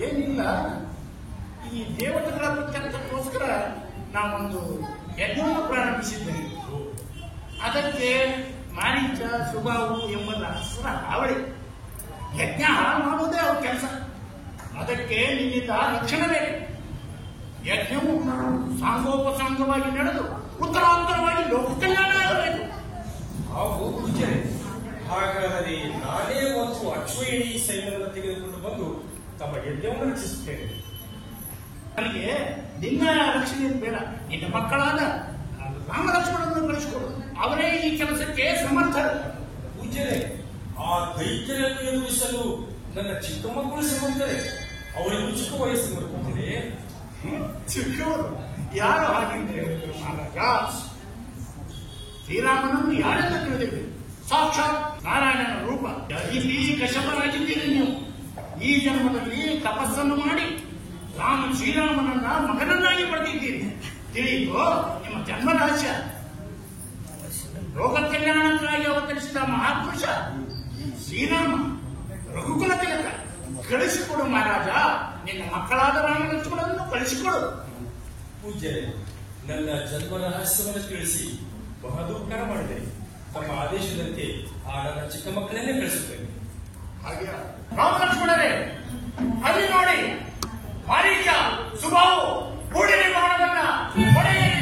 ಏನಿಲ್ಲ, ಈ ದೇವತೆಗಳ ಪ್ರತ್ಯರ್ಥಕ್ಕೋಸ್ಕರ ನಾವೊಂದು ಯಜ್ಞವನ್ನು ಪ್ರಾರಂಭಿಸಿದ್ದೇವೆ. ಅದಕ್ಕೆ ಮಾರೀಚ ಸುಬಾಹು ಎಂಬ ರಾಕ್ಷಸರ ಹಾವಳಿ. ಯಜ್ಞ ಹಾಳು ಮಾಡುವುದೇ ಅವ್ರ ಕೆಲಸ. ಅದಕ್ಕೆ ನಿನ್ನಿಂದ ರಕ್ಷಣೆ ಬೇಕು. ಯಜ್ಞವು ಸಾಂಗೋಪಸಾಂಗವಾಗಿ ನಡೆದು ಉತ್ತರಾಂತರವಾಗಿ ಲೋಕ ಕಲ್ಯಾಣ ಆಗಬೇಕು. ಹಾಗೂ ಪೂಜಾರಿ, ಹಾಗಾದರೆ ನಾನೇ ಒಂದು ಅಶ್ವಯಿಣಿ ಸೈನ್ಯವನ್ನು ತೆಗೆದುಕೊಂಡು ಬಂದು ತಮ್ಮ ಯಜ್ಞವನ್ನು ರಕ್ಷಿಸುತ್ತೇನೆ. ನನಗೆ ನಿನ್ನ ರಕ್ಷಣೆ ಬೇಡ, ನಿನ್ನ ಮಕ್ಕಳಾದ ರಾಮಲಕ್ಷ್ಮಣರನ್ನು ಕಳಿಸಿಕೊಡು. ಅವರೇ ಈ ಕೆಲಸಕ್ಕೆ ಸಮರ್ಥರು. ಪೂಜಾರಿ, ಆ ದೈತ್ಯರನ್ನು ಎದುರಿಸಲು ನನ್ನ ಚಿಕ್ಕ ಮಕ್ಕಳು ಸಮರ್ಥರೆ. ಅವರಿಗೂ ಚಿಕ್ಕ ವಯಸ್ಸು ನೋಡ್ಕೊಂಡ್ರೆ ಚಿಕ್ಕವರು ಯಾರು ಹಾಗೆಂದ್ರೆ ಮಹಾರಾಜ, ಶ್ರೀರಾಮನನ್ನು ಯಾರೆಲ್ಲ ತಿಳಿದಿದೆ? ಸಾಕ್ಷಾತ್ ನಾರಾಯಣನ ರೂಪ. ಇಲ್ಲಿ ಕಶ್ಯಪರಾಗಿದ್ದೀರಿ ನೀವು. ಈ ಜನ್ಮದಲ್ಲಿ ತಪಸ್ಸನ್ನು ಮಾಡಿ ಶ್ರೀರಾಮನನ್ನ ಮಗನನ್ನಾಗಿ ಪಡೆದಿದ್ದೀರಿ. ತಿಳಿಯಿತು ನಿಮ್ಮ ಜನ್ಮ ರಹಸ್ಯ. ಲೋಕ ಕಲ್ಯಾಣಕ್ಕಾಗಿ ಅವತರಿಸಿದ ಮಹಾಪುರುಷ ಶ್ರೀರಾಮ, ರಘುಕುಲ ತಿಲಕ. ಕಳಿಸಿಕೊಡು ಮಹಾರಾಜ, ನಿನ್ನ ಮಕ್ಕಳಾದ ರಾಮಲಕ್ಷ್ಮಣರನ್ನು ಕಳಿಸಿಕೊಡು. ಪೂಜ್ಯರೇ, ನನ್ನ ಜನ್ಮ ರಹಸ್ಯವನ್ನು ತಿಳಿಸಿ ಬಹದೂಕರ ಮಾಡಿದೆ. ತಮ್ಮ ಆದೇಶದಂತೆ ಆ ನನ್ನ ಚಿಕ್ಕ ಮಕ್ಕಳನ್ನೇ ಕಳಿಸುತ್ತೇನೆ. ಹಾಗೆ ರಾಮಲಕ್ಷ್ಮಣರೇ, ಅಲ್ಲಿ ನೋಡಿ, ಮಾರೀಚ ಸುಬಾಹು ಕೂಡಿ ನಿರ್ಮಾಣವನ್ನ ಹೊಡೆಯಿರಿ.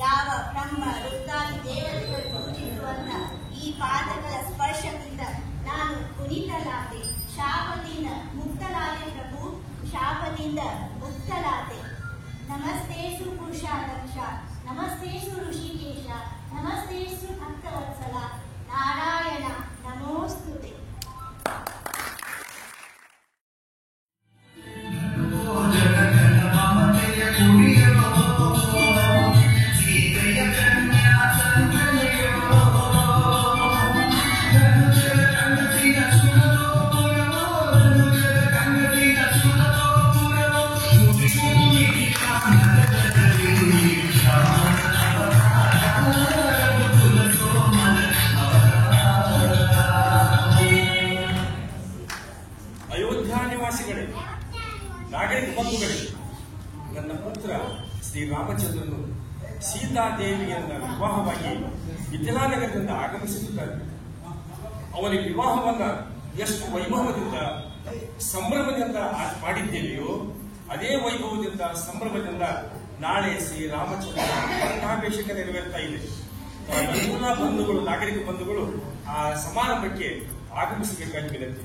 ಯಾವ ಬ್ರಹ್ಮ ರುದ್ರಾದಿ ದೇವತೆಗಳು ಪೂಜಿಸುವಂತ ಈ ಪಾದಗಳ ಸ್ಪರ್ಶದಿಂದ ನಾನು ಪುನೀತಲಾದೆ. ಶಾಪದಿಂದ ಮುಕ್ತಲಾದೆ ಪ್ರಭು, ಶಾಪದಿಂದ ಮುಕ್ತಲಾದೆ. ನಮಸ್ತೇಸು ಪುರುಷಾಧ್ಯಕ್ಷ, ನಮಸ್ತೇಸು ಋಷಿಕೇಶ, ನಮಸ್ತೇಸು ಭಕ್ತವತ್ಸಲ. ನಾರಾಯಣ ನಮೋಸ್ತುತೆ. ನಾಗರಿಕ ಬಂಧುಗಳೇ, ನನ್ನ ಪುತ್ರ ಶ್ರೀರಾಮಚಂದ್ರನು ಸೀತಾದೇವಿಯನ್ನ ವಿವಾಹವಾಗಿ ಮಿಥಿಲಾನಗರದಿಂದ ಆಗಮಿಸುತ್ತಿದ್ದಾರೆ. ಅವನಿಗೆ ವಿವಾಹವನ್ನ ಎಷ್ಟು ವೈಭವದಿಂದ ಸಂಭ್ರಮದಿಂದ ಮಾಡಿದ್ದೇವೆಯೋ ಅದೇ ವೈಭವದಿಂದ ಸಂಭ್ರಮದಿಂದ ನಾಳೆ ಶ್ರೀರಾಮಚಂದ್ರ ಪಟ್ಟಾಭಿಷೇಕ ನೆರವೇರ್ತಾ ಇದೆ. ಎಲ್ಲ ಬಂಧುಗಳು, ನಾಗರಿಕ ಬಂಧುಗಳು ಆ ಸಮಾರಂಭಕ್ಕೆ ಆಗಮಿಸಬೇಕಾಗಿ ವಿನಂತಿ.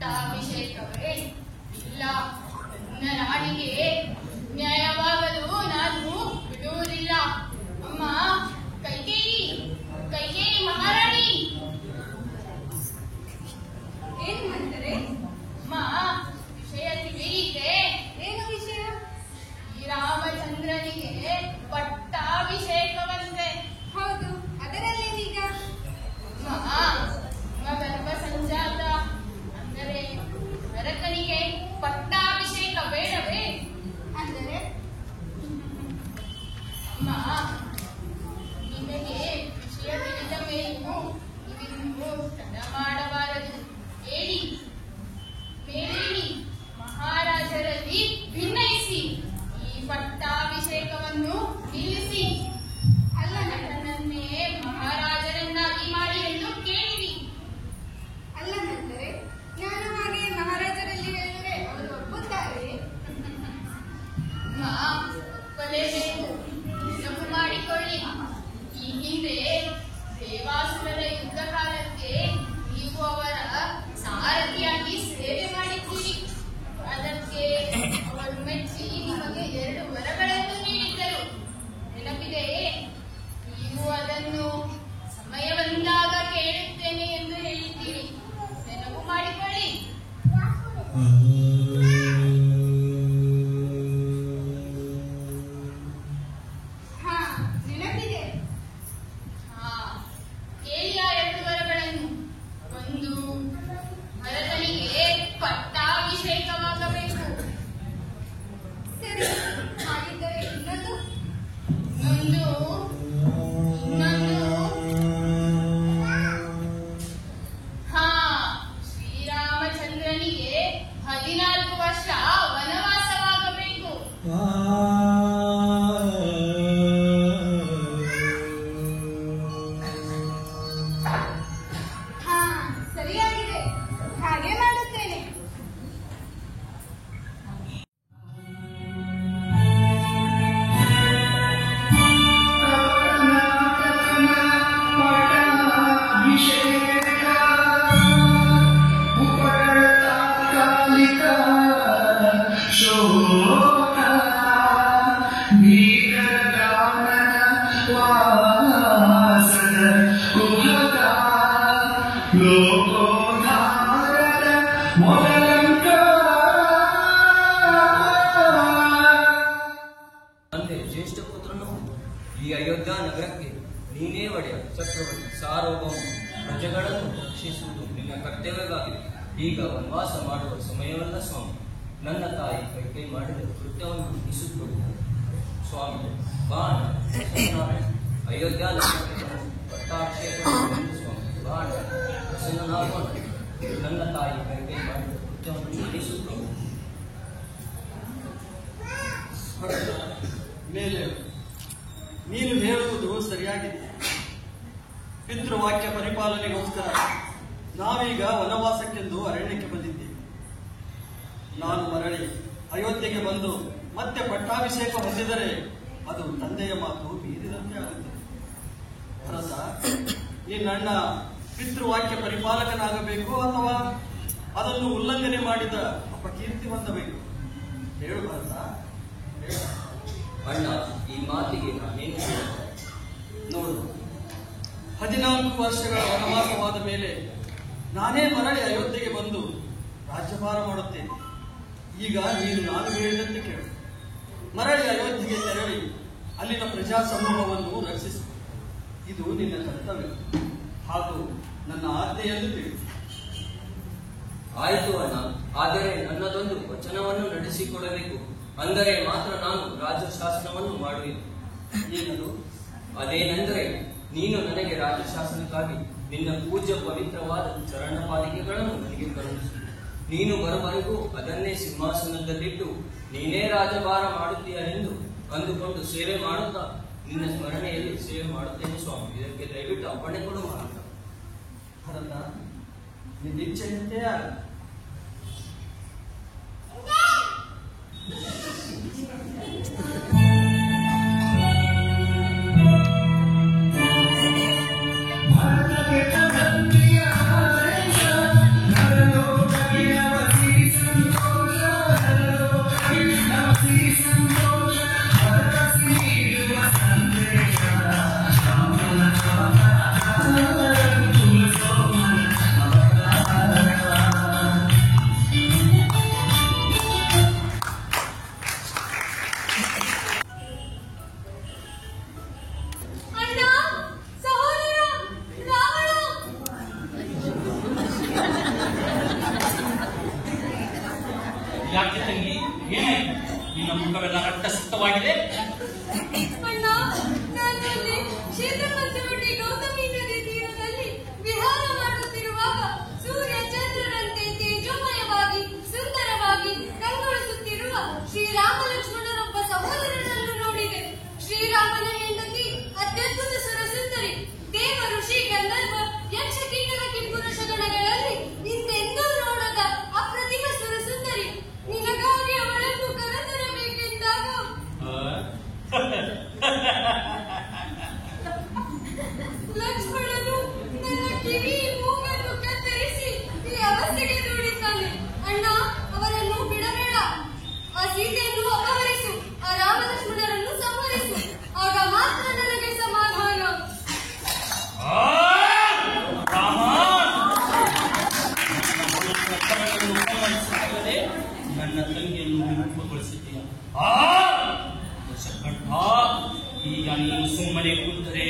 ಪಟ್ಟಾಭಿಷೇಕವೇ ಇಲ್ಲ, ನನ್ನ ನಾಡಿಗೆ ನ್ಯಾಯವಾಗಲು ನಾನು ಬಿಡುವುದಿಲ್ಲ. ಅಮ್ಮ ಕೈಕೇಯಿ, ಕೈಕೇಯಿ ಮಹಾರಾಣಿ. ಏನ್ ಮಾಡ್ತಾರೆ? ಅಮ್ಮ, ವಿಷಯ ತಿಳಿಯಿತೆ? ಏನು ವಿಷಯ? ಈ ರಾಮಚಂದ್ರನಿಗೆ ಪಟ್ಟಾಭಿಷೇಕವಂತೆ. ಹೌದು, ಅದರಲ್ಲೇನೀಗ? ಗರ್ಭ ಸಂಜಾತ ಅಂದರೆ ಭರತನಿಗೆ ಪಟ್ಟಾಭಿಷೇಕ ಬೇಡವೇ? ಅಂದರೆ ಅಮ್ಮ, ವಾಸ ಮಾಡುವ ಸಮಯವಲ್ಲ ಸ್ವಾಮಿ. ನನ್ನ ತಾಯಿ ಕೈ ಮಾಡಿದ ಕೃತ್ಯವನ್ನು ಮುಗಿಸುತ್ತಿದ್ದಾರೆ ಸ್ವಾಮಿ. ಬಾಣ ಅಯೋಧ್ಯ ಪಟ್ಟಾಭಿಷೇಕ ಸ್ವಾಮಿ. ಬಾಣ ಪ್ರಸನ್ನನಾಗೋಣ. ನನ್ನ ತಾಯಿ ಕೈ ಮಾಡಿದ ಕೃತ್ಯವನ್ನು ಮುಗಿಸುತ್ತಿದ್ದಾರೆ. ಮೇಲೆ ನೀನು ಹೇಳುವುದು ಸರಿಯಾಗಿದೆ. ಪಿತೃವಾಕ್ಯ ಪರಿಪಾಲನೆಗೋಸ್ಕರ ನಾವೀಗ ವನವಾಸಕ್ಕೆಂದು ಅರಣ್ಯಕ್ಕೆ ಬಂದಿದ್ದೇವೆ. ನಾನು ಮರಳಿ ಅಯೋಧ್ಯೆಗೆ ಬಂದು ಮತ್ತೆ ಪಟ್ಟಾಭಿಷೇಕ ಹೊಂದಿದರೆ ಅದು ತಂದೆಯ ಮಾತು ಮೀರಿದಂತೆ ಆಗುತ್ತದೆ. ಭರತ, ನಿನ್ನಣ್ಣ ಪಿತೃವಾಕ್ಯ ಪರಿಪಾಲಕನಾಗಬೇಕು ಅಥವಾ ಅದನ್ನು ಉಲ್ಲಂಘನೆ ಮಾಡಿದ ಅಪಕೀರ್ತಿ ಹೊಂದಬೇಕು? ಹೇಳು ಭರತ, ಹೇಳು. ಅಣ್ಣ, ಈ ಮಾತಿಗೆ ನಾನೇನು ನೋಡು, 14 ವರ್ಷಗಳ ವನವಾಸವಾದ ಮೇಲೆ ನಾನೇ ಮರಳಿ ಅಯೋಧ್ಯೆಗೆ ಬಂದು ರಾಜ್ಯಭಾರ ಮಾಡುತ್ತೇನೆ. ಈಗ ನೀನು ನಾನು ಹೇಳಿದಂತೆ ಕೇಳು. ಮರಳಿ ಅಯೋಧ್ಯೆಗೆ ತೆರಳಿ ಅಲ್ಲಿನ ಪ್ರಜಾ ಸಮೂಹವನ್ನು ರಕ್ಷಿಸು. ಇದು ನಿನ್ನ ಕರ್ತವ್ಯ ಹಾಗೂ ನನ್ನ ಆಜ್ಞೆಯನ್ನು ತಿಳಿ. ಆಯಿತು ಅಣ್ಣ, ಆದರೆ ನನ್ನದೊಂದು ವಚನವನ್ನು ನಡೆಸಿಕೊಡಬೇಕು. ಅಂದರೆ ಮಾತ್ರ ನಾನು ರಾಜ್ಯ ಶಾಸನವನ್ನು ಮಾಡುವೆನು. ಏನದು? ಅದೇನೆಂದರೆ, ನೀನು ನನಗೆ ರಾಜ್ಯ ಶಾಸನಕ್ಕಾಗಿ ನಿನ್ನ ಪೂಜ್ಯ ಪವಿತ್ರವಾದ ಚರಣಪಾಲಿಕೆಗಳನ್ನು ನನಗೆ ಕರುಣಿಸು. ನೀನು ಬರುವವರೆಗೂ ಅದನ್ನೇ ಸಿಂಹಾಸನದಲ್ಲಿಟ್ಟು ನೀನೇ ರಾಜಭಾರ ಮಾಡುತ್ತೀಯನೆಂದು ಅಂದುಕೊಂಡು ಸೇವೆ ಮಾಡುತ್ತಾ ನಿನ್ನ ಸ್ಮರಣೆಯಲ್ಲಿ ಸೇವೆ ಮಾಡುತ್ತೇನೆ ಸ್ವಾಮಿ. ಇದಕ್ಕೆ ದಯವಿಟ್ಟು ಅಪ್ಪಣೆ ಕೊಡು ಮಾಡ. ಭರತ, ನಿನ್ನಿಚ್ಛೆಯಂತೆ ಆಗಲಿ. ಯಾಕೆ ತಂಗಿ, ಏನಾಯ್ತು? ನಿನ್ನ ಮುಖವೆಲ್ಲ ರಕ್ತಸಿಕ್ತವಾಗಿದೆ. ಅಣ್ಣ, ನಾನು ಅಲ್ಲಿ ಕ್ಷೇತ್ರ ಪಂಚವಟಿ ಗೌತಮಿ ನದಿ ತೀರದಲ್ಲಿ ವಿಹಾರ ಮಾಡುತ್ತಿರುವಾಗ ಸೂರ್ಯ ಚಂದ್ರರಂತೆ ತೇಜೋಮಯವಾಗಿ ಸುಂದರವಾಗಿ ಕಂಗೊಳಿಸುತ್ತಿರುವ ಶ್ರೀರಾಮ ಲಕ್ಷ್ಮಣರೊಬ್ಬ ಸಹೋದರನನ್ನು ನೋಡಿದೆ. ಶ್ರೀರಾಮನ ಹೆಂಡತಿ ಅತ್ಯದ್ಭುತ ಸುರಸುಂದರಿ. ದೇವ ಋಷಿ ಗಂಧರ್ವ ಯಕ್ಷ ಕಿನ್ನರ ಕಿಂಪುರ ಶಗಣಗಳಲ್ಲಿ ಹಿಂದೆಂದೂ ನೋಡದ ಅಪ್ರತಿಮ ಸುರಸುಂದರಿ. ನಿನಗಾಗಿ ಅವಳನ್ನು ಕರೆತರಬೇಕೆಂದಾಗ ಲಕ್ಷ್ಮಣನು ನನ್ನ ಕಿವಿ ಮೂಗನ್ನು ಕತ್ತರಿಸಿ ಈ ಅವಸ್ಥೆಗೆ ದೂಡಿದ್ದಾನೆ. ಅಣ್ಣ, ಅವರನ್ನು ಬಿಡಬೇಡ. ಆ ಸೀತೆಯನ್ನು ಅಪಹರಿಸು. ಆ ರಾಮ ಲಕ್ಷ್ಮಣರನ್ನು ಸಂಹರಿಸು. ಆಗ ಮಾತ್ರ ನನಗೆ ಸಮಾಧಾನ. ನನ್ನ ತಂಗಿಯನ್ನು ವಿರೂಪಗೊಳಿಸಿದ್ದೀಯ. ಈಗ ನೀನು ಸುಮ್ಮನೆ ಕೂತರೆ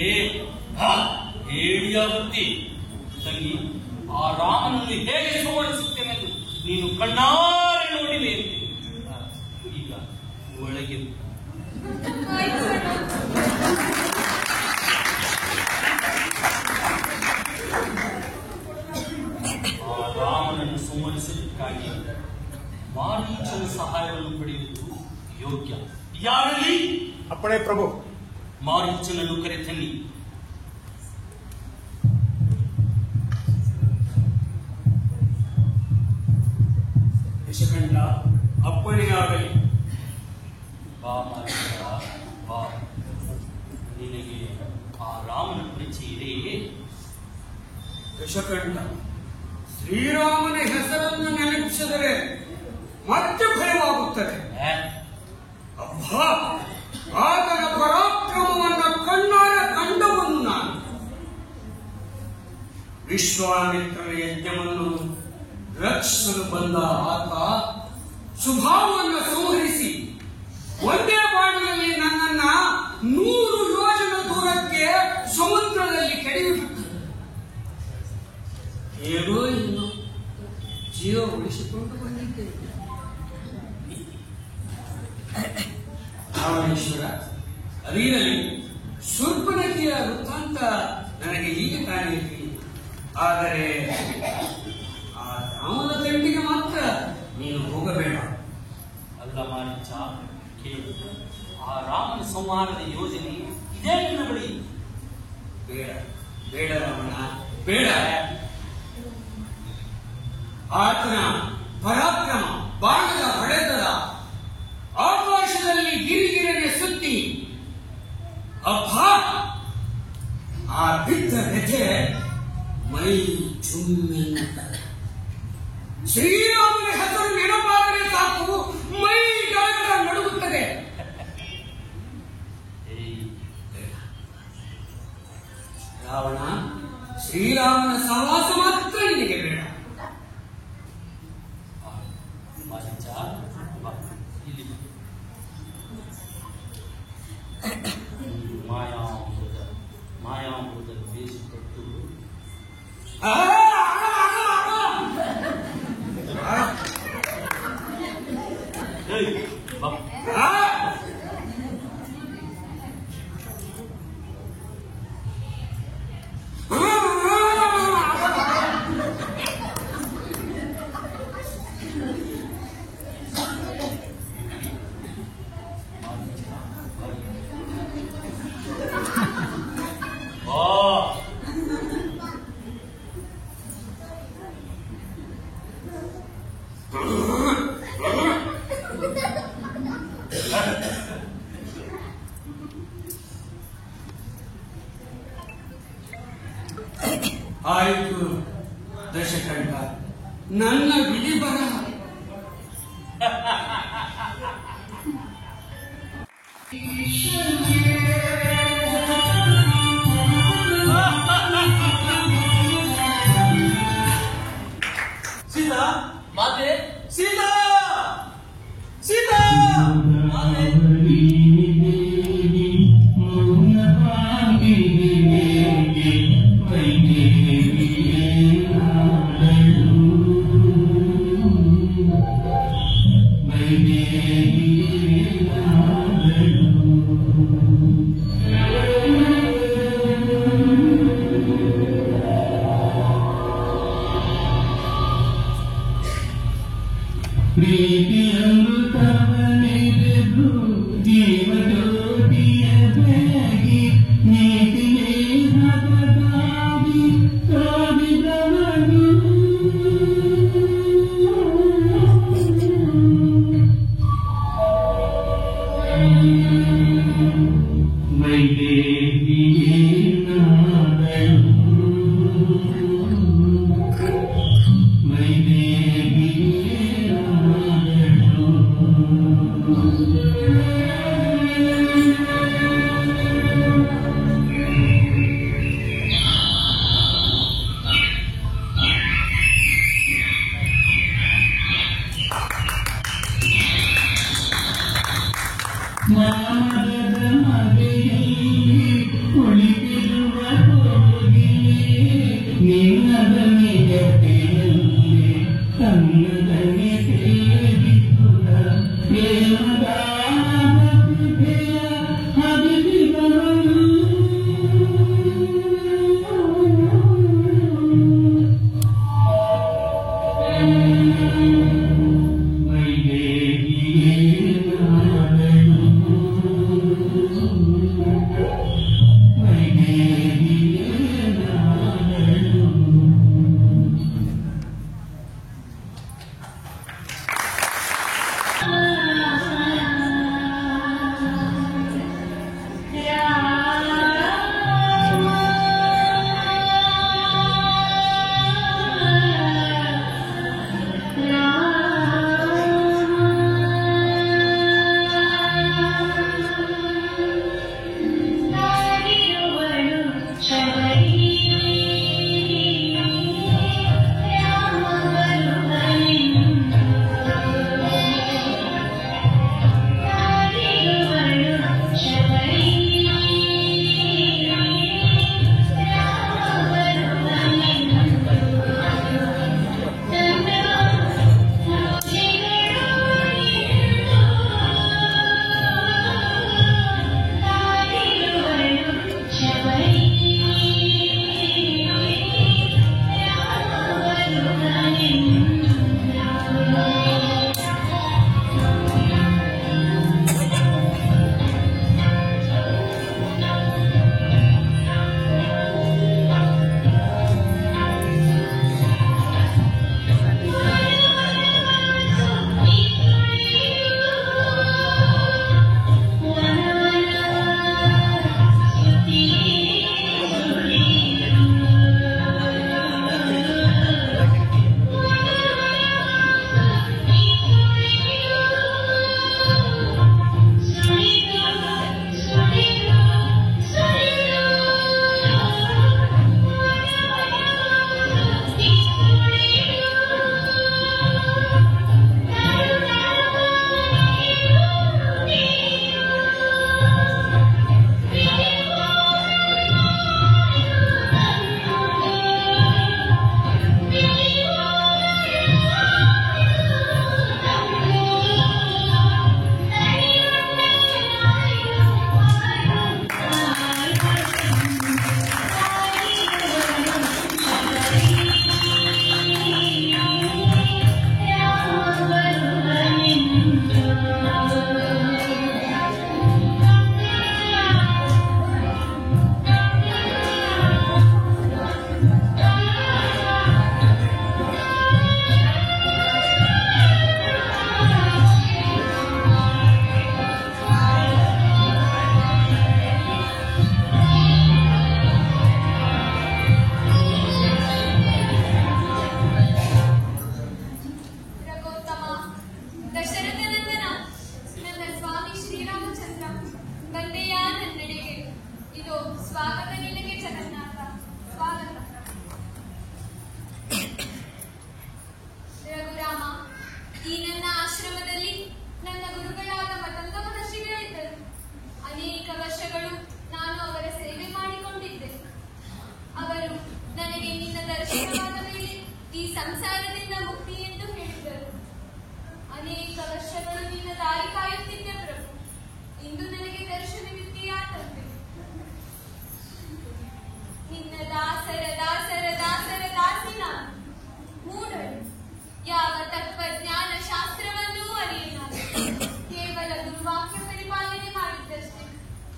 ಹೇಳಿಯಾಗುತ್ತಿ. ತಂಗಿ, ಆ ರಾಮನನ್ನು ಹೇಗೆ ಸಂಹರಿಸುತ್ತೇನೆಂದು ನೀನು ಕಣ್ಣಾರೆ ನೋಡಿದೆ. ಈಗ ಒಳಗೆ ಆಯ್ತು ಅಣ್ಣ. ಆ ರಾಮನನ್ನು ಸಂಹರಿಸುವುದಕ್ಕಾಗಿ ಮಾರೀಚನ ಸಹಾಯವನ್ನು ಪಡೆಯುವುದು ಯೋಗ್ಯ. ಯಾರಲ್ಲಿ? ಅಪ್ಪಣೆ ಪ್ರಭು. ಮಾರೀಚನನ್ನು ಕರೆತನ್ನಿ. ಯಶಕಂಠ, ಅಪ್ಪಣೆಯಾಗಲಿ. ಬಾ ಮಾರೀಚ, ಬಾ. ನಿನಗೆ ಆ ರಾಮನ ಪರಿಚಯ ಇದೆಯೇ? ಯಶಕಂಠ, ಶ್ರೀರಾಮನ ಹೆಸರನ್ನು ನೆನಪಿಸಿದರೆ ಮತ್ತೆ ಭಯವಾಗುತ್ತದೆ. ಅಬ್ಬಾ, ಆತನ ಪರಾಕ್ರಮವನ್ನು ಕಣ್ಣಾರೆ ಕಂಡವನು ನಾನು. ವಿಶ್ವಾಮಿತ್ರನ ಯಜ್ಞವನ್ನು ರಕ್ಷಿಸಲು ಬಂದ ಆತ ಸುಭಾವವನ್ನು ಸಂಹರಿಸಿ ಒಂದೇ ಬಾಣದಲ್ಲಿ ನನ್ನನ್ನ 100 ಯೋಜನ ದೂರಕ್ಕೆ ಸಮುದ್ರದಲ್ಲಿ ಕೆಡವಿಬಿಟ್ಟರು. ಹೇಗೋ ಇನ್ನು ಜೀವ ಉಳಿಸಿದ. ರಾಮೇಶ್ವರ. ಅದಿರಲಿ, ಶೂರ್ಪನಖಿಯ ವೃತ್ತಾಂತ ನನಗೆ ಈಗ ತಾನೇ ತಿಳಿಯಿತು. ಆದರೆ ಆ ರಾಮನ ತಂಡಿಗೆ ಮಾತ್ರ ನೀನು ಹೋಗಬೇಡ. ಅಲ್ಲ ಮಾರೀಚ, ಕೇಳು. ಆ ರಾಮನ ಸಂಹಾರದ ಯೋಜನೆ ಇದೇ ನಿನ್ನ ಬಳಿ. ಬೇಡ ಬೇಡ ರಾಮಣ್ಣ, ಬೇಡ. ಆತನ ಪರಾಕ್ರಮ, ಬಾಣದ ಹೊಡೆತದ, ಆಕಾಶದಲ್ಲಿ ಗಿರಿಗಿರನೆ ಸುತ್ತಿ ಅಬ್ಬಾ ಆ ಬಿದ್ದ ವ್ಯಥೆ ಮೈ ಚುಮ್ಮೆನ್ನುತ್ತದೆ. ಶ್ರೀರಾಮನ ಹೆಸರು ನೆನಪಾದರೆ ಸಾಕು, ಮೈ ಗಾಯದ ನಡುಗುತ್ತದೆ. ರಾವಣ, ಶ್ರೀರಾಮನ ಸಹವಾಸ ಮಾತ್ರ ನಿನಗೆ ಬೇಡ. ಮಾರೀಚ, ಬಾ, ಇಲ್ಲಿ ಬಾ. ಮಾಯಾಮೃತ ಬೇಯಿಸಿಕೊಟ್ಟು ಆಯಿತು ದಶಕಂಠ, ನನ್ನ ವಿಧಿ ಬರಹ. ಸೀತಾ ಮಾತೆ, ಸೀತಾ ಸೀತಾ ಮಾತೆ.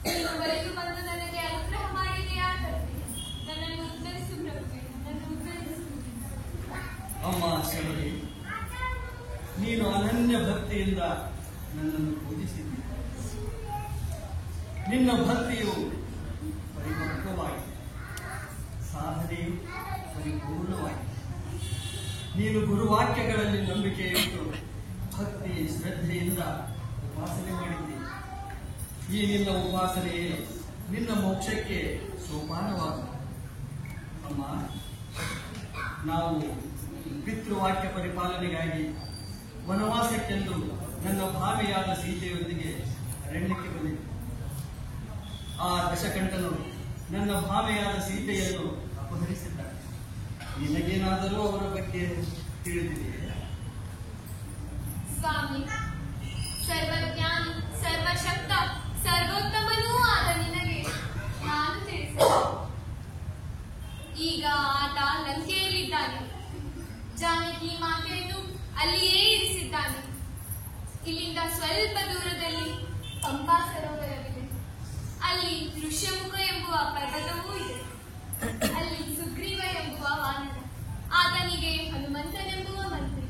ನೀನು ಬರೆದು ಬಂದು ನನಗೆ ಅನುಗ್ರಹ ಮಾಡಿದೆಯಾ ತಂದೆ? ನನ್ನನ್ನು ಉದ್ಧರಿಸು ಪ್ರಭುವೆ, ನನ್ನನ್ನು ಉದ್ಧರಿಸು. ಅಮ್ಮ ಶಬರಿ, ನೀನು ಅನನ್ಯ ಭಕ್ತಿಯಿಂದ ನನ್ನನ್ನು ಪೂಜಿಸಿದ್ದಿ. ನಿನ್ನ ಭಕ್ತಿಯು ಪರಿಪಕ್ವವಾಗಿದೆ, ಸಾಧನೆಯು ಪರಿಪೂರ್ಣವಾಗಿದೆ. ನೀನು ಗುರುವಾಕ್ಯಗಳಲ್ಲಿ ನಂಬಿಕೆ ಇಟ್ಟು ಭಕ್ತಿ ಶ್ರದ್ಧೆಯಿಂದ ಉಪಾಸನೆ ಮಾಡಿದ್ದಿ. ಈ ನಿನ್ನ ಉಪಾಸನೆಯೇ ನಿನ್ನ ಮೋಕ್ಷಕ್ಕೆ ಸೋಪಾನವಾದ. ಅಮ್ಮ, ನಾವು ಪಿತೃವಾಕ್ಯ ಪರಿಪಾಲನೆಗಾಗಿ ವನವಾಸಕ್ಕೆಂದು ನನ್ನ ಭಾವಿಯಾದ ಸೀತೆಯೊಂದಿಗೆ ಅರಣ್ಯಕ್ಕೆ ಬಂದಿದ್ದೆ. ಆ ದಶಕಂಠನು ನನ್ನ ಭಾವೆಯಾದ ಸೀತೆಯನ್ನು ಅಪಹರಿಸಿದ್ದಾನೆ. ನಿನಗೇನಾದರೂ ಅವರ ಬಗ್ಗೆ ತಿಳಿದಿದೆಯೇ? ಸ್ವಾಮಿ, ಸರ್ವಜ್ಞಾನಿ, ಸರ್ವಶಕ್ತ, ಸರ್ವೋತ್ತಮನೂ ಆದ ನಿನಗೆ ನಾನು ತಿಳಿಸಿದೆ. ಈಗ ಆತ ಲಂಕೆಯಲ್ಲಿದ್ದಾನೆ. ಜಾನಕಿ ಮಾತೆಯನ್ನು ಅಲ್ಲಿಯೇ ಇರಿಸಿದ್ದಾನೆ. ಇಲ್ಲಿಂದ ಸ್ವಲ್ಪ ದೂರದಲ್ಲಿ ಪಂಪಾ ಸರೋವರವಿದೆ. ಅಲ್ಲಿ ಋಷ್ಯಮುಖ ಎಂಬುವ ಪರ್ವತವೂ ಇದೆ. ಅಲ್ಲಿ ಸುಗ್ರೀವ ಎಂಬುವ ವಾನರ, ಆತನಿಗೆ ಹನುಮಂತನೆಂಬುವ ಮಂತ್ರಿ.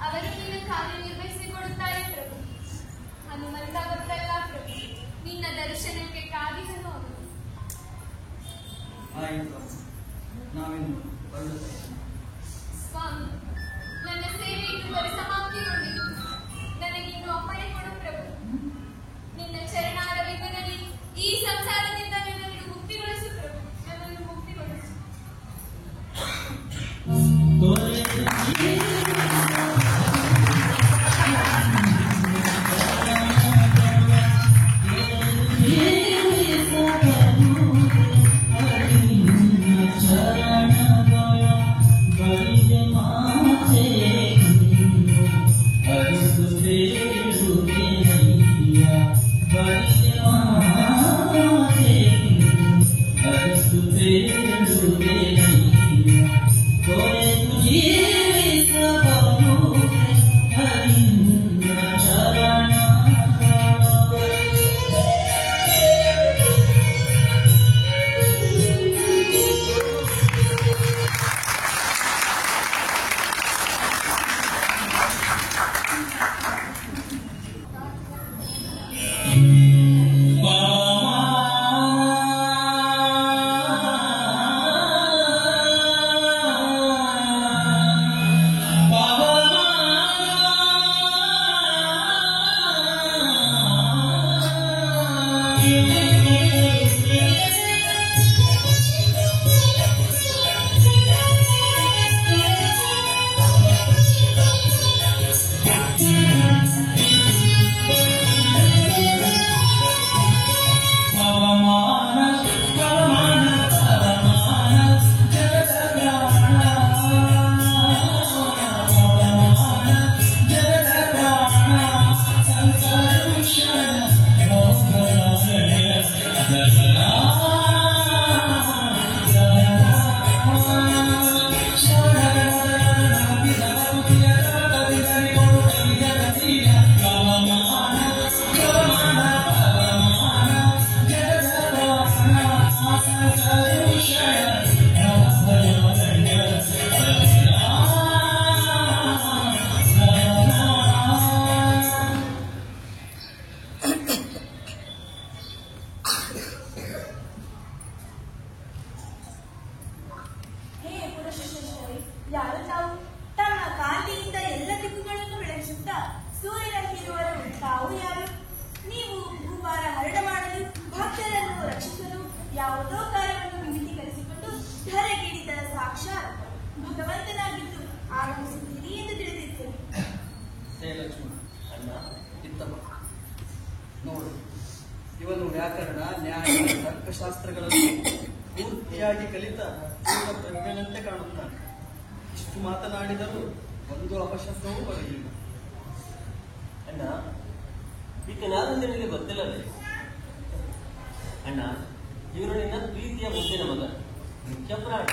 ಅವರು ನಿನ್ನ ಕಾರ್ಯನಿರ್ವಹಿಸಿಕೊಡುತ್ತಾರೆ ಪ್ರಭು. ಹನುಮಂತ ಗೊತ್ತಲ್ಲ ಪ್ರಭು, ನಿನ್ನ ದರ್ಶನಕ್ಕೆ ಕಾದಿದನು ಅವನು. ಆಯಿತು, ನಾವಿನ್ನು ಹೊರಡುತ್ತೇವೆ. ಸ್ವಾಮಿ, ನನ್ನ ಸೇವೆಯನ್ನು ಪರಿಸಮಾಪ್ತಿಗೊಂಡಿತು. ನನಗಿನ್ನು ಅಪ್ಪಣೆ ಕೊಡು ಪ್ರಭು. ನಿನ್ನ ಚರಣಾರವಿಂದದಲ್ಲಿ ಈ ಸಂಸಾರದಿಂದ ನನ್ನನ್ನು ಮುಕ್ತಿಗೊಳಿಸು ಪ್ರಭು, ನನ್ನನ್ನು ಮುಕ್ತಿಗೊಳಿಸು. ಯಾರು ತಾವು? ತಮ್ಮ ಕಾಂತಿಯಿಂದ ಎಲ್ಲ ದಿಕ್ಕುಗಳನ್ನು ಬೆಳಗಿಸುತ್ತಾ ಸೂರ್ಯನಂತಿರುವರು ತಾವು ಯಾರು? ನೀವು ಭೂಭಾರ ಹರಡ ಮಾಡಲು, ಭಕ್ತರನ್ನು ರಕ್ಷಿಸಲು ಯಾವುದೋ ಕಾರ್ಯವನ್ನು ವಿನಂತೀಕರಿಸಿಕೊಂಡು ಧರೆಗಿಡಿದ ಸಾಕ್ಷಾತ್ ಭಗವಂತನಾಗಿದ್ದು ಆಗಮಿಸುತ್ತೀರಿ ಎಂದು ತಿಳಿದಿದ್ದೇನೆ. ಹೇ ಲಕ್ಷ್ಮಣ, ಅಣ್ಣ ಇತ್ತಮ್ಮ, ನೋಡು, ಇವನು ವ್ಯಾಕರಣ, ನ್ಯಾಯ, ತರ್ಕಶಾಸ್ತ್ರಗಳನ್ನು ಪೂರ್ತಿಯಾಗಿ ಕಲಿತ ಪೂರ್ಣ ಪ್ರಜ್ಞನಂತೆ ಕಾಣುತ್ತಾನೆ. ಇಷ್ಟು ಮಾತನಾಡಿದರೂ ಒಂದು ಅಪಶಬ್ದವೂ ಬರಲಿಲ್ಲ. ಅಣ್ಣ, ಈತನಾರು ನಿನಗೆ ಗೊತ್ತಿಲ್ಲದೆ? ಅಣ್ಣ, ಇವನು ನಿನ್ನ ಪ್ರೀತಿಯ ಮುದ್ದಿನ ಮಗ, ಮುಖ್ಯ ಪ್ರಾಣ.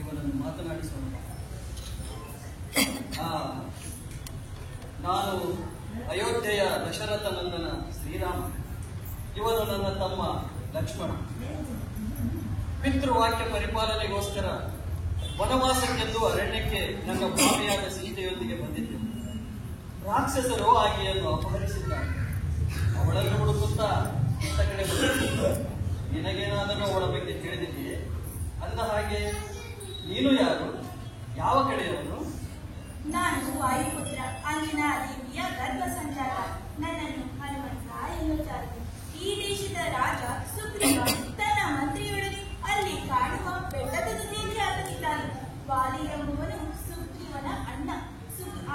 ಇವನನ್ನು ಮಾತನಾಡಿಸೋಣ. ನಾನು ಅಯೋಧ್ಯೆಯ ದಶರಥನಂದನ ಶ್ರೀರಾಮ, ಇವನು ನನ್ನ ತಮ್ಮ ಲಕ್ಷ್ಮಣ. ಪಿತೃವಾಕ್ಯ ಪರಿಪಾಲನೆಗೋಸ್ಕರ ವನವಾಸಕ್ಕೆಂದು ಅರಣ್ಯಕ್ಕೆ ನನ್ನ ಭಾವಿಯಾದ ಸೀತೆಯೊಂದಿಗೆ ಬಂದಿದ್ದೆ. ರಾಕ್ಷಸರು ಆಕೆಯನ್ನು ಅಪಹರಿಸಿದ್ದಾರೆ. ಅವಳನ್ನು ಹುಡುಕುತ್ತಾ ಇತ್ತ ಕಡೆ ಬಂದಿದ್ದೆ. ನಿನಗೇನಾದರೂ ಅವಳ ಬಗ್ಗೆ ತಿಳಿದಿದೆಯೇ? ಅಂದ ಹಾಗೆ ನೀನು ಯಾರು? ಯಾವ ಕಡೆಯವನು? ನಾನು ವಾಯುಪುತ್ರ ಅಂಜನಾ ದೇವಿಯ ಗರ್ಭ ಸಂಜಾತ. ನನ್ನನ್ನು ಹನುಮಂತ ಎನ್ನುತ್ತಾರೆ. ಈ ದೇಶದ ರಾಜ ಸುಗ್ರೀವ ತನ್ನ ಮಂತ್ರಿಯೊಡನೆ ಅಲ್ಲಿ ಕಾಣುವ ಬೆಟ್ಟದ ತುದಿಯಲ್ಲಿ ಆತನಿದ್ದಾನೆ. ವಾಲಿ ಎಂಬುವನು ಸುಗ್ರೀವನ ಅಣ್ಣ.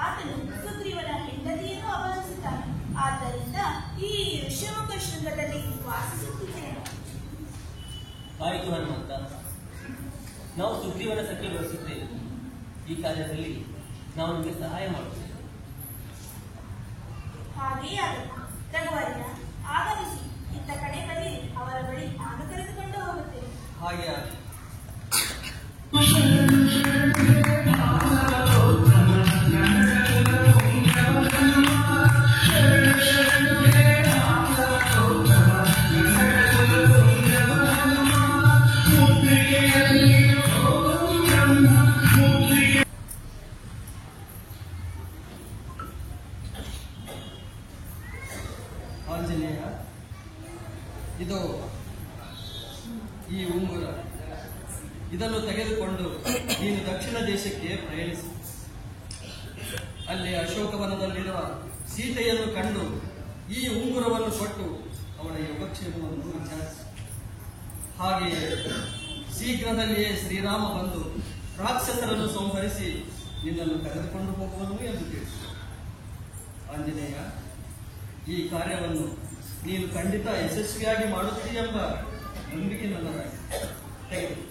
ಆತನು ಸುಗ್ರೀವನ ಹೆಂಡತಿಯನ್ನು ಅಪಹರಿಸುತ್ತಾನೆ. ಆದ್ದರಿಂದ ಈ ಋಷಮುಖ ಶೃಂಗದಲ್ಲಿ ವಾಸಿಸುತ್ತಿದ್ದೇನೆ. ಆಯಿತು ಹನುಮಂತ, ನಾವು ಸುಗ್ರೀವನ ಸಖ್ಯ ಬಯಸುತ್ತೇವೆ. ಈ ಕಾರ್ಯದಲ್ಲಿ ನಾವು ನಿಮಗೆ ಸಹಾಯ ಮಾಡುತ್ತೇವೆ. ಹಾಗೆಯೇ ಆಗಬೇಕು. ರಘುವರ್ಯ, ಆಗಮಿಸಿ, ಇತ್ತ ಕಡೆ ಬರೀ ಅವರ ಬಳಿ ನಾನು ಕರೆದುಕೊಂಡು ಹೋಗುತ್ತೇನೆ. ಹಾಗೆ ಆಗಿ ಆಂಜನೇಯ, ಇದು ಈ ಉಂಗುರ. ಇದನ್ನು ತೆಗೆದುಕೊಂಡು ನೀನು ದಕ್ಷಿಣ ದೇಶಕ್ಕೆ ಪ್ರಯಾಣಿಸಿ. ಅಲ್ಲಿ ಅಶೋಕವನದಲ್ಲಿರುವ ಸೀತೆಯನ್ನು ಕಂಡು ಈ ಉಂಗುರವನ್ನು ಕೊಟ್ಟು ಅವಳ ಯೋಗಕ್ಷೇಮವನ್ನು ವಿಚಾರಿಸಿ. ಹಾಗೆಯೇ ಶೀಘ್ರದಲ್ಲಿಯೇ ಶ್ರೀರಾಮ ಬಂದು ರಾಕ್ಷಸರನ್ನು ಸಂಹರಿಸಿ ನಿನ್ನನ್ನು ಕರೆದುಕೊಂಡು ಹೋಗುವನು ಎಂದು ತಿಳಿಸಿ. ಆಂಜನೇಯ, ಈ ಕಾರ್ಯವನ್ನು ನೀನು ಖಂಡಿತ ಯಶಸ್ವಿಯಾಗಿ ಮಾಡುತ್ತೀಯೆಂಬ ನಂಬಿಕೆ ನನ್ನದಾಗಿದೆ. ತೆಗೆದು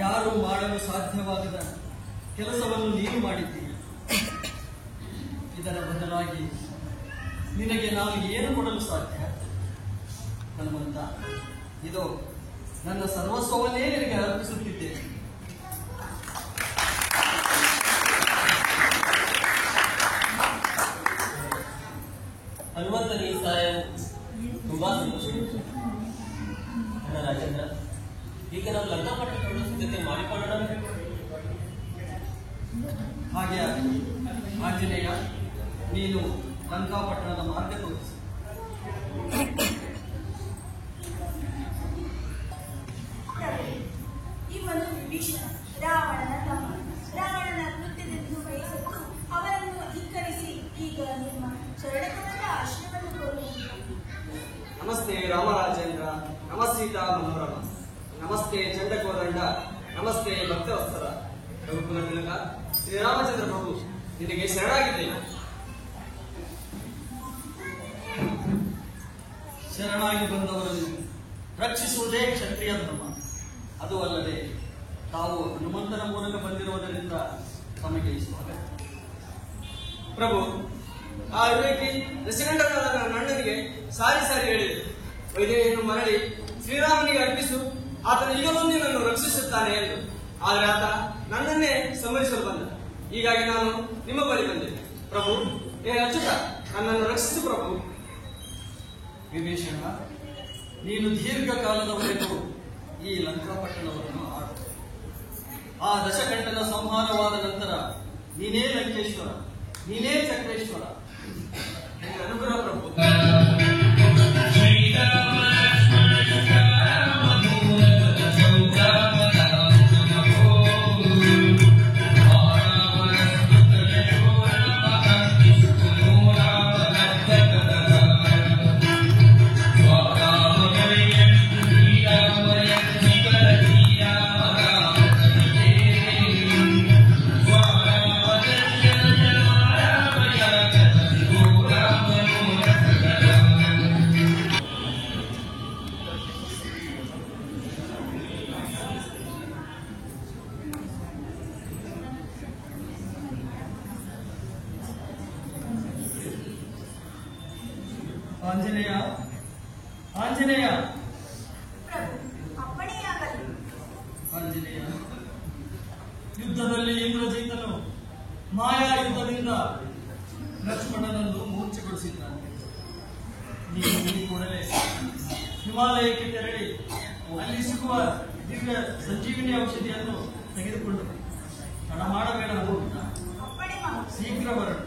ಯಾರು ಮಾಡಲು ಸಾಧ್ಯವಾಗದ ಕೆಲಸವನ್ನು ನೀನು ಮಾಡಿದ್ದೀಯ. ಇದರ ಬದಲಾಗಿ ನಿನಗೆ ನಾನು ಏನು ಕೊಡಲು ಸಾಧ್ಯ? ಹನುಮಂತ, ಇದು ನನ್ನ ಸರ್ವಸ್ವವನ್ನೇ ನಿನಗೆ ಅರ್ಪಿಸುತ್ತಿದ್ದೇನೆ. ಹನುಮಂತನ ಈ ಸಹಾಯವು ತುಂಬಾ ಸಂತೋಷ. ಅಣ್ಣ ರಾಜೇಂದ್ರ, ಈಗ ನಾವು ಲಂಕಾಪಟ್ಟಣ ಸಿದ್ಧತೆ ಮಾಡಿಕೊಳ್ಳೋಣ. ಹಾಗೆ ಆಗಲಿ. ಆಂಜನೇಯ, ನೀನು ಲಂಕಾಪಟ್ಟಣದ ಮಾರ್ಗ ತೋರಿಸಿ. ಇವನು ವಿಭೀಷಣ, ರಾವಣನ ತಮ್ಮ. ರಾವಣನ ಕೃತ್ಯದಿಂದ ಬಯಸಲು ಅವರನ್ನು ಧಿಕ್ಕರಿಸಿ ಈಗ ನಿಮ್ಮ ಚರಣಕಮಲ ಆಶ್ರಯವನ್ನು ಕೋರುವುದು. ನಮಸ್ತೆ ರಾಮರಾಜೇಂದ್ರ, ನಮಸ್ಸೀತಾ ಮನೋರಮ, ನಮಸ್ತೆ ಚಂಡಕೋದಂಡ, ನಮಸ್ತೆ ಭಕ್ತವತ್ಸರ, ರಘುಕುಲ ತಿಲಕ ಶ್ರೀರಾಮಚಂದ್ರ ಪ್ರಭು, ನಿನಗೆ ಶರಣಾಗಿದ್ದೇನೆ. ಶರಣಾಗಿ ಬಂದವರನ್ನು ರಕ್ಷಿಸುವುದೇ ಕ್ಷತ್ರಿಯ ಧರ್ಮ. ಅದು ಅಲ್ಲದೆ ತಾವು ಹನುಮಂತನ ಮೂಲಕ ಬಂದಿರುವುದರಿಂದ ತಮಗೆ ಸ್ವಾಗತ. ಪ್ರಭು, ಆ ವಿವೇಕಿ ದಶಗಂಡನಾದ ನನ್ನ ಅಣ್ಣನಿಗೆ ಸಾರಿ ಸಾರಿ ಹೇಳಿದೆ, ವೈದೇಹಿಯನ್ನು ಮರಳಿ ಶ್ರೀರಾಮನಿಗೆ ಅರ್ಪಿಸು, ಆತನ ಈಗ ಮುಂದೆ ನನ್ನನ್ನು ರಕ್ಷಿಸುತ್ತಾನೆ ಎಂದು. ಆದರೆ ಆತ ನನ್ನನ್ನೇ ಸಂಹರಿಸಲು ಬಂದ. ಹೀಗಾಗಿ ನಾನು ನಿಮ್ಮ ಬಳಿ ಬಂದೆ. ಪ್ರಭು, ಅಚ್ಯುತ, ನನ್ನನ್ನು ರಕ್ಷಿಸು ಪ್ರಭು. ವಿಭೀಷಣ, ನೀನು ದೀರ್ಘಕಾಲದವರೆಗೂ ಈ ಲಂಕಾಪಟ್ಟಣವನ್ನು ಆಡು. ಆ ದಶಕಂಠನ ಸಂಹಾರವಾದ ನಂತರ ನೀನೇ ಲಂಕೇಶ್ವರ, ನೀನೇ ಚಕ್ರೇಶ್ವರ. ನಿನ್ನ ಅನುಗ್ರಹ ಪ್ರಭು. ಆಂಜನೇಯ, ಆಂಜನೇಯ. ಪ್ರಭು, ಅಪ್ಪಣೆಯಾಗಲಿ. ಆಂಜನೇಯ, ಯುದ್ಧದಲ್ಲಿ ಇಂದ್ರಜಿತನು ಮಾಯಾ ಯುದ್ಧದಿಂದ ಲಕ್ಷ್ಮಣನನ್ನು ಮೂರ್ಛೆಗೊಳಿಸಿದ್ದಾನೆ. ನೀವು ಈ ಕೂಡಲೇ ಹಿಮಾಲಯಕ್ಕೆ ತೆರಳಿ ಅಲ್ಲಿ ಸಿಗುವ ದಿವ್ಯ ಸಂಜೀವಿನಿ ಔಷಧಿಯನ್ನು ತೆಗೆದುಕೊಂಡು ತಡ ಮಾಡಬೇಡ. ಅಪ್ಪಣೆ ಮಾಡು. ಶೀಘ್ರ ಬರೋಣ.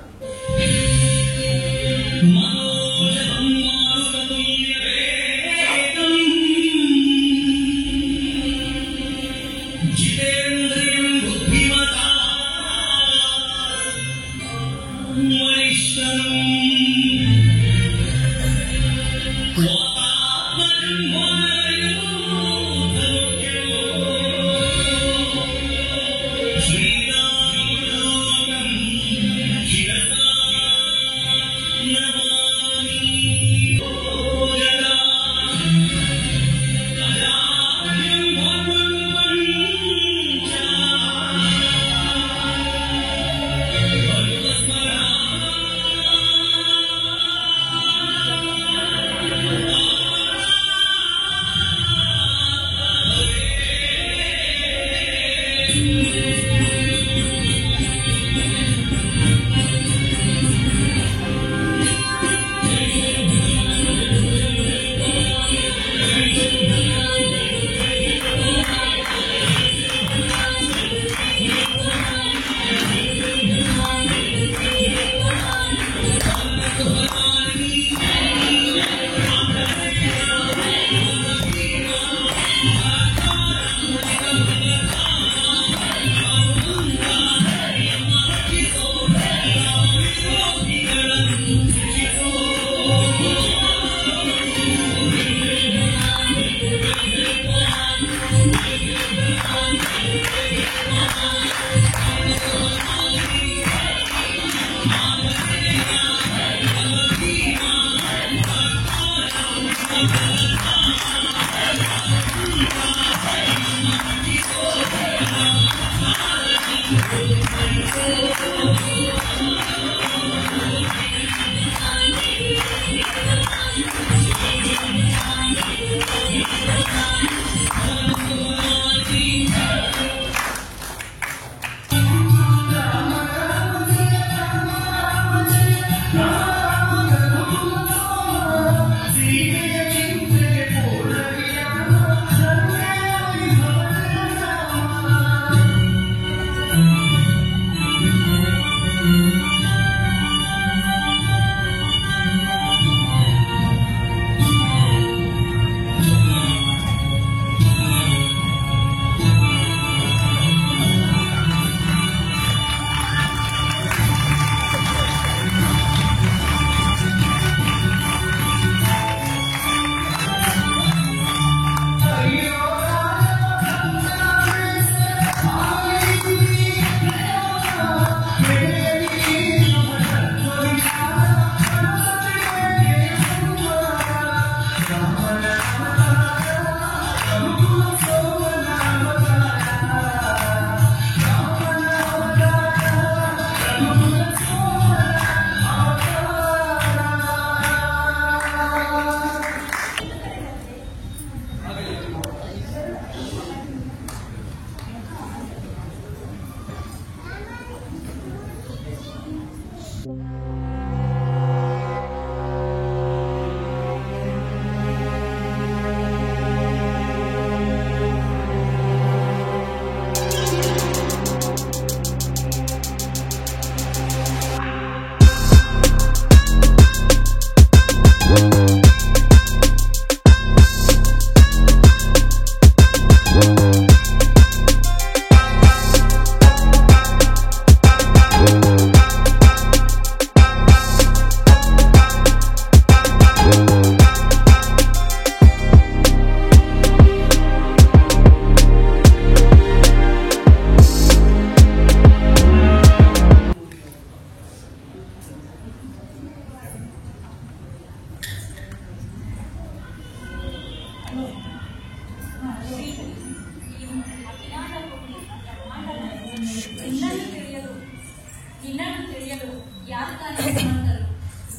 ನಿನ್ನನ್ನು ತಿಳಿಯಲು ಯಾರು ತಾನೇ ಸಮರ್ಥರು?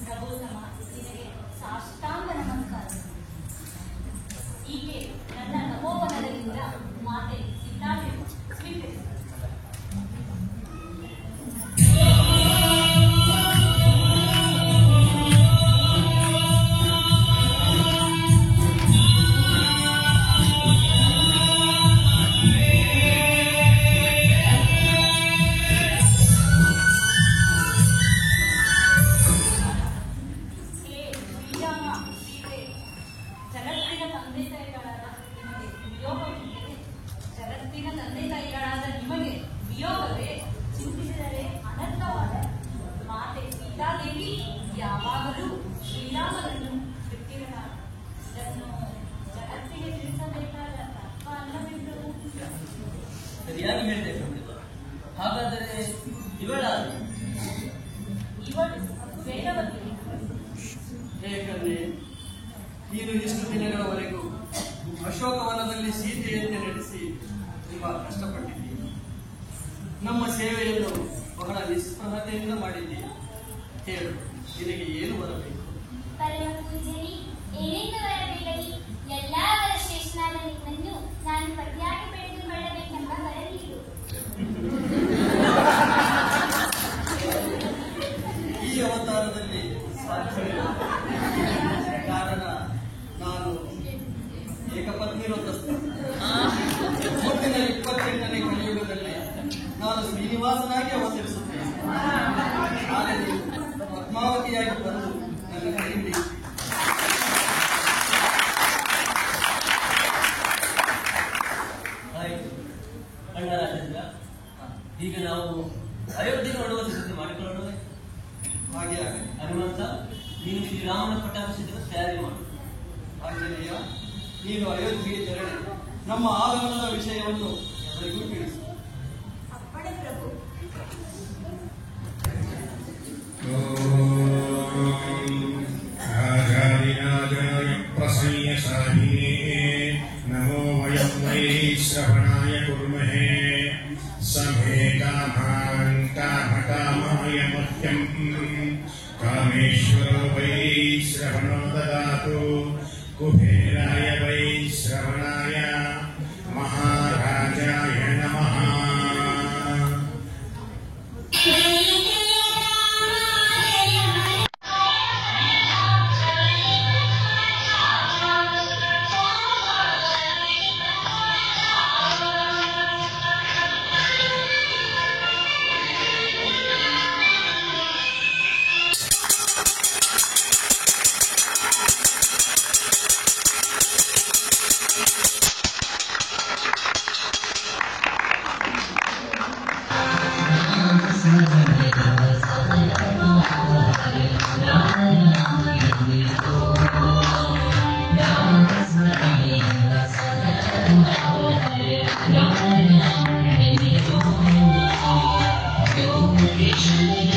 ಪ್ರಬೋಧಮ ನಿನಗೆ ಸಾಷ್ಟಾಂಗ ನಮಸ್ಕಾರ. ಈಕೆ ನನ್ನ ತಪೋವನದಿಂದ ಮಾತೆ ಸೀತಾದೇವಿ ಸ್ವೀಕರಿಸಿದರು. ಯಾವಾಗಲೂ ಶ್ರೀರಾಮನನ್ನು ಜಗತ್ತಿಗೆ ತಿಳಿಸಬೇಕಾದ ತತ್ವ ಅಲ್ಲವೆಂದು. ಸರಿಯಾಗಿ ಹೇಳಿದೆ. ಹಾಗಾದರೆ ಇವಳು ವೇದವತಿ. ಏಕೆಂದರೆ ನೀನು ಇಷ್ಟು ದಿನಗಳವರೆಗೂ ಅಶೋಕವನದಲ್ಲಿ ಸೀತೆಯಂತೆ ನಡೆಸಿ ತುಂಬಾ ಕಷ್ಟಪಟ್ಟಿದ್ದೀರಿ. ನಮ್ಮ ಸೇವೆಯನ್ನು ಬಹಳ ನಿಸ್ಪೃಹತೆಯಿಂದ ಮಾಡಿದ್ದೀರಿ. ಹೇಳು, ನಿನಗೆ ಏನು ಬರಬೇಕು? ಪರಮ ಪೂಜೆನಿ, ಏನೆಂದು ಬರಬೇಕಿ? ಎಲ್ಲಾ ವರ ಶ್ರೇಷ್ಠನಾದ ನಿಮ್ಮನ್ನು ನಾನು ಪತಿಯಾಗಿ ಪಡೆದುಕೊಳ್ಳಬೇಕೆಂಬ ವರ ನೀಡು. ಈ ಅವತಾರದಲ್ಲಿ ಸಾಧ್ಯವಿಲ್ಲ. ಕಾರಣ ನಾನು ಏಕಪತ್ನಿ ವ್ರತಸ್ಥ. ಮುಂದಿನ 28ನೇ ಕಲಿಯುಗದಲ್ಲಿ ನಾನು ಶ್ರೀನಿವಾಸನಾಗಿ ಅವತರಿಸುತ್ತೇನೆ. ಆದರೆ ನೀವು ಪದ್ಮಾವತಿಯಾಗಿ ಬಂದು ನನ್ನ ಕೈಯಲ್ಲಿ ಆಯಿತು. ಅಣ್ಣ ರಾಜೇಂದ್ರ, ಈಗ ನಾವು ಅಯೋಧ್ಯೆ ನೋಡುವ ಸಿದ್ಧತೆ ಮಾಡಿಕೊಳ್ಳೋಣ. ಹಾಗೆ ಹನುಮಂತ, ನೀನು ಶ್ರೀರಾಮನ ಪಟ್ಟಾಭಿಷೇಕದ ತಯಾರಿ ಮಾಡು. ಆಂಜನೇಯ, ನೀನು ಅಯೋಧ್ಯೆಗೆ ತೆರಳಿ ನಮ್ಮ ಆಗಮನದ ವಿಷಯವನ್ನು ಎಲ್ಲರಿಗೂ ತಿಳಿಸು. ಅಪ್ಪಣೆ ಪ್ರಭು. राजाधिराजाय प्रसन्नशालिने नमो वयं वै श्रवणाय कुर्महे समे कामान् कामकामाय मह्यं कामेश्वरो वै श्रवणो ददातु कुबेराय वै श्रवणाय महाराजाय नमः। Thank you.